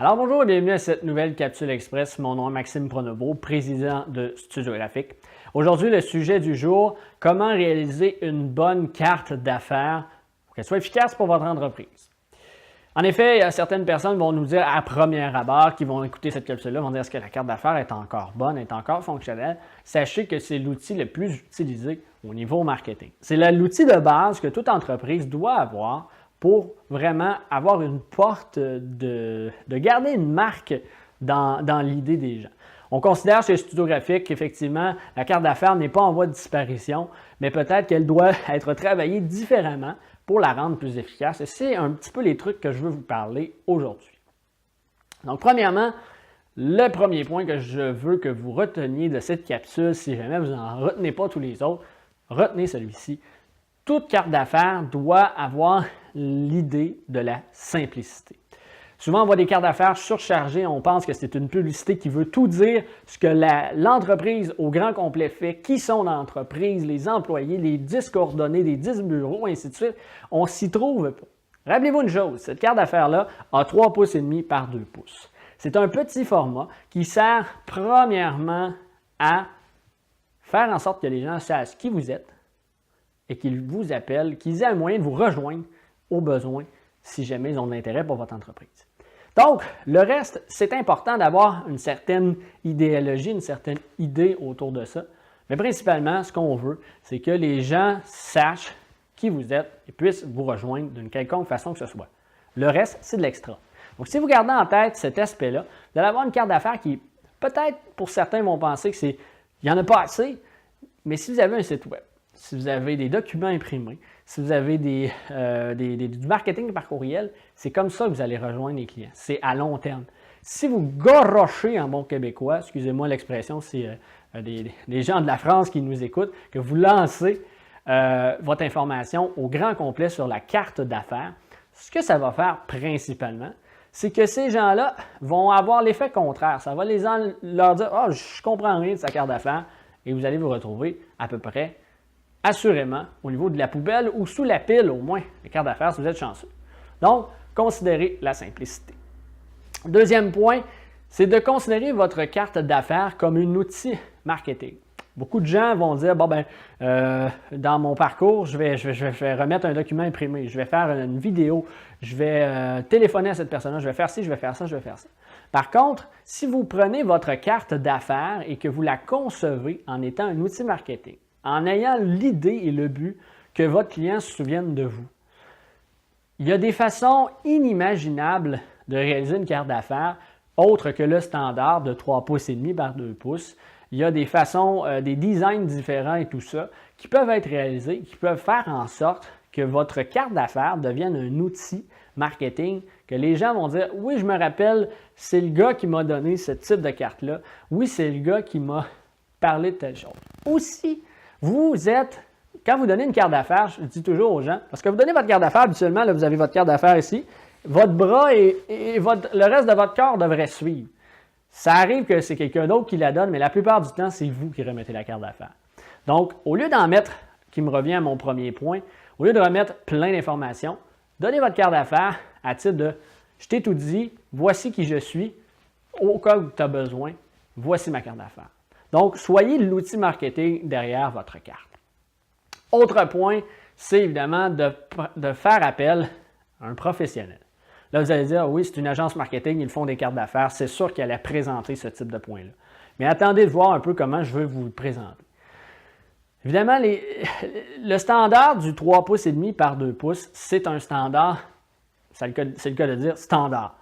Alors bonjour et bienvenue à cette nouvelle capsule express. Mon nom est Maxime Pronovo, président de Studio Graphique. Aujourd'hui, le sujet du jour, comment réaliser une bonne carte d'affaires pour qu'elle soit efficace pour votre entreprise. En effet, certaines personnes vont nous dire à premier abord, qui vont écouter cette capsule-là, vont dire est-ce que la carte d'affaires est encore bonne, est encore fonctionnelle. Sachez que c'est l'outil le plus utilisé au niveau marketing. C'est l'outil de base que toute entreprise doit avoir pour vraiment avoir une porte de garder une marque dans l'idée des gens. On considère chez Studio Graphique qu'effectivement, la carte d'affaires n'est pas en voie de disparition, mais peut-être qu'elle doit être travaillée différemment pour la rendre plus efficace. Et c'est un petit peu les trucs que je veux vous parler aujourd'hui. Donc, premièrement, le premier point que je veux que vous reteniez de cette capsule, si jamais vous n'en retenez pas tous les autres, retenez celui-ci. Toute carte d'affaires doit avoir l'idée de la simplicité. Souvent, on voit des cartes d'affaires surchargées, on pense que c'est une publicité qui veut tout dire, ce que l'entreprise au grand complet fait, qui sont l'entreprise, les employés, les 10 coordonnées des 10 bureaux, ainsi de suite. On s'y trouve pas. Rappelez-vous une chose, cette carte d'affaires-là a 3,5 pouces par 2 pouces. C'est un petit format qui sert premièrement à faire en sorte que les gens sachent qui vous êtes et qu'ils vous appellent, qu'ils aient un moyen de vous rejoindre au besoin si jamais ils ont de l'intérêt pour votre entreprise. Donc, le reste, c'est important d'avoir une certaine idéologie, une certaine idée autour de ça. Mais principalement, ce qu'on veut, c'est que les gens sachent qui vous êtes et puissent vous rejoindre d'une quelconque façon que ce soit. Le reste, c'est de l'extra. Donc, si vous gardez en tête cet aspect-là, vous allez avoir une carte d'affaires qui, peut-être pour certains vont penser qu'il n'y en a pas assez, mais si vous avez un site web, si vous avez des documents imprimés, si vous avez du marketing par courriel, c'est comme ça que vous allez rejoindre les clients. C'est à long terme. Si vous garochez en bon québécois, excusez-moi l'expression, c'est des gens de la France qui nous écoutent, que vous lancez votre information au grand complet sur la carte d'affaires, ce que ça va faire principalement, c'est que ces gens-là vont avoir l'effet contraire. Ça va leur dire « Ah, je comprends rien de sa carte d'affaires » et vous allez vous retrouver à peu près assurément au niveau de la poubelle ou sous la pile au moins, les cartes d'affaires si vous êtes chanceux. Donc, considérez la simplicité. Deuxième point, c'est de considérer votre carte d'affaires comme un outil marketing. Beaucoup de gens vont dire, dans mon parcours, je vais remettre un document imprimé, je vais faire une vidéo, je vais téléphoner à cette personne-là, je vais faire ci, je vais faire ça, je vais faire ça. Par contre, si vous prenez votre carte d'affaires et que vous la concevez en étant un outil marketing, en ayant l'idée et le but que votre client se souvienne de vous. Il y a des façons inimaginables de réaliser une carte d'affaires autre que le standard de 3,5 pouces par 2 pouces. Il y a des façons, des designs différents et tout ça qui peuvent être réalisés, qui peuvent faire en sorte que votre carte d'affaires devienne un outil marketing, que les gens vont dire « Oui, je me rappelle, c'est le gars qui m'a donné ce type de carte-là. Oui, c'est le gars qui m'a parlé de telle chose. » Aussi, quand vous donnez une carte d'affaires, je dis toujours aux gens, parce que vous donnez votre carte d'affaires, habituellement, là, vous avez votre carte d'affaires ici, votre bras et le reste de votre corps devrait suivre. Ça arrive que c'est quelqu'un d'autre qui la donne, mais la plupart du temps, c'est vous qui remettez la carte d'affaires. Donc, au lieu d'en mettre, qui me revient à mon premier point, au lieu de remettre plein d'informations, donnez votre carte d'affaires à titre de « Je t'ai tout dit, voici qui je suis, au cas où tu as besoin, voici ma carte d'affaires. » Donc, soyez l'outil marketing derrière votre carte. Autre point, c'est évidemment de faire appel à un professionnel. Là, vous allez dire, oui, c'est une agence marketing, ils font des cartes d'affaires, c'est sûr qu'elle a présenté ce type de point-là. Mais attendez de voir un peu comment je veux vous le présenter. Évidemment, le standard du 3,5 pouces par 2 pouces, c'est un standard, c'est le cas de dire standard.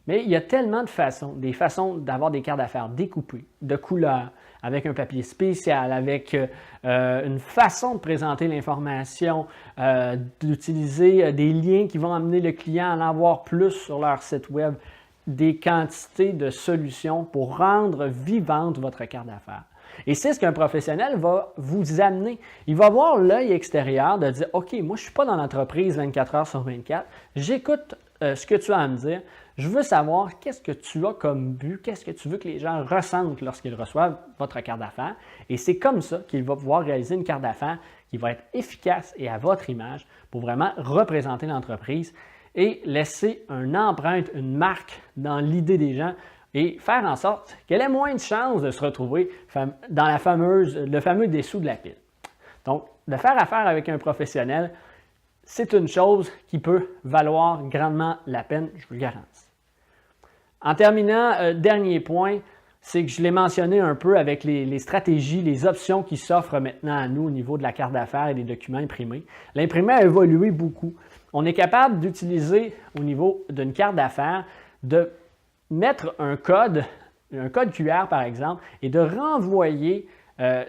Mais il y a tellement de façons, des façons d'avoir des cartes d'affaires découpées, de couleurs, avec un papier spécial, avec une façon de présenter l'information, d'utiliser des liens qui vont amener le client à en avoir plus sur leur site web, des quantités de solutions pour rendre vivante votre carte d'affaires. Et c'est ce qu'un professionnel va vous amener. Il va voir l'œil extérieur de dire « OK, moi je ne suis pas dans l'entreprise 24 heures sur 24, j'écoute ce que tu as à me dire. Je veux savoir qu'est-ce que tu as comme but, qu'est-ce que tu veux que les gens ressentent lorsqu'ils reçoivent votre carte d'affaires. Et c'est comme ça qu'il va pouvoir réaliser une carte d'affaires qui va être efficace et à votre image pour vraiment représenter l'entreprise et laisser une empreinte, une marque dans l'idée des gens et faire en sorte qu'elle ait moins de chances de se retrouver dans le fameux dessous de la pile. Donc, de faire affaire avec un professionnel, c'est une chose qui peut valoir grandement la peine, je vous le garantis. En terminant, dernier point, c'est que je l'ai mentionné un peu avec les stratégies, les options qui s'offrent maintenant à nous au niveau de la carte d'affaires et des documents imprimés. L'imprimé a évolué beaucoup. On est capable d'utiliser au niveau d'une carte d'affaires, de mettre un code QR par exemple, et de renvoyer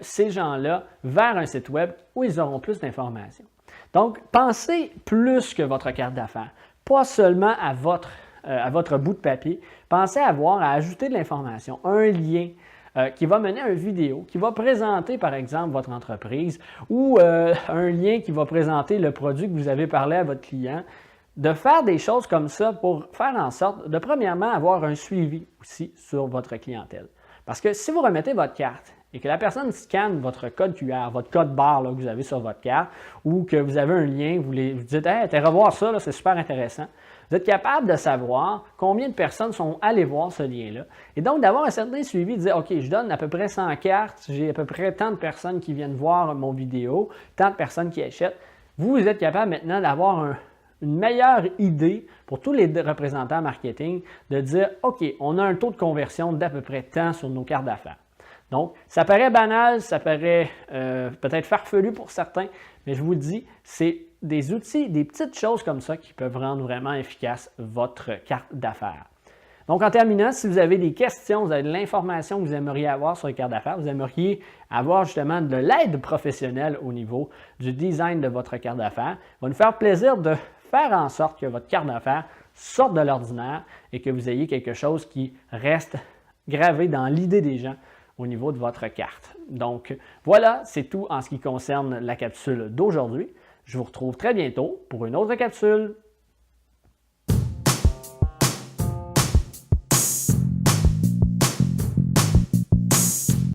ces gens-là vers un site web où ils auront plus d'informations. Donc, pensez plus que votre carte d'affaires, pas seulement à votre bout de papier. Pensez à ajouter de l'information, un lien qui va mener à une vidéo, qui va présenter par exemple votre entreprise ou un lien qui va présenter le produit que vous avez parlé à votre client. De faire des choses comme ça pour faire en sorte de premièrement avoir un suivi aussi sur votre clientèle. Parce que si vous remettez votre carte et que la personne scanne votre code QR, votre code barre là, que vous avez sur votre carte, ou que vous avez un lien, vous dites « Hey, t'es revoir ça, c'est super intéressant », vous êtes capable de savoir combien de personnes sont allées voir ce lien-là. Et donc, d'avoir un certain suivi, de dire « OK, je donne à peu près 100 cartes, j'ai à peu près tant de personnes qui viennent voir mon vidéo, tant de personnes qui achètent. » Vous êtes capable maintenant d'avoir une meilleure idée pour tous les représentants marketing de dire « OK, on a un taux de conversion d'à peu près tant sur nos cartes d'affaires. » Donc, ça paraît banal, ça paraît peut-être farfelu pour certains, mais je vous le dis, c'est des outils, des petites choses comme ça qui peuvent rendre vraiment efficace votre carte d'affaires. Donc, en terminant, si vous avez des questions, vous avez de l'information que vous aimeriez avoir sur les cartes d'affaires, vous aimeriez avoir justement de l'aide professionnelle au niveau du design de votre carte d'affaires, il va nous faire plaisir de faire en sorte que votre carte d'affaires sorte de l'ordinaire et que vous ayez quelque chose qui reste gravé dans l'idée des gens au niveau de votre carte. Donc, voilà, c'est tout en ce qui concerne la capsule d'aujourd'hui. Je vous retrouve très bientôt pour une autre capsule.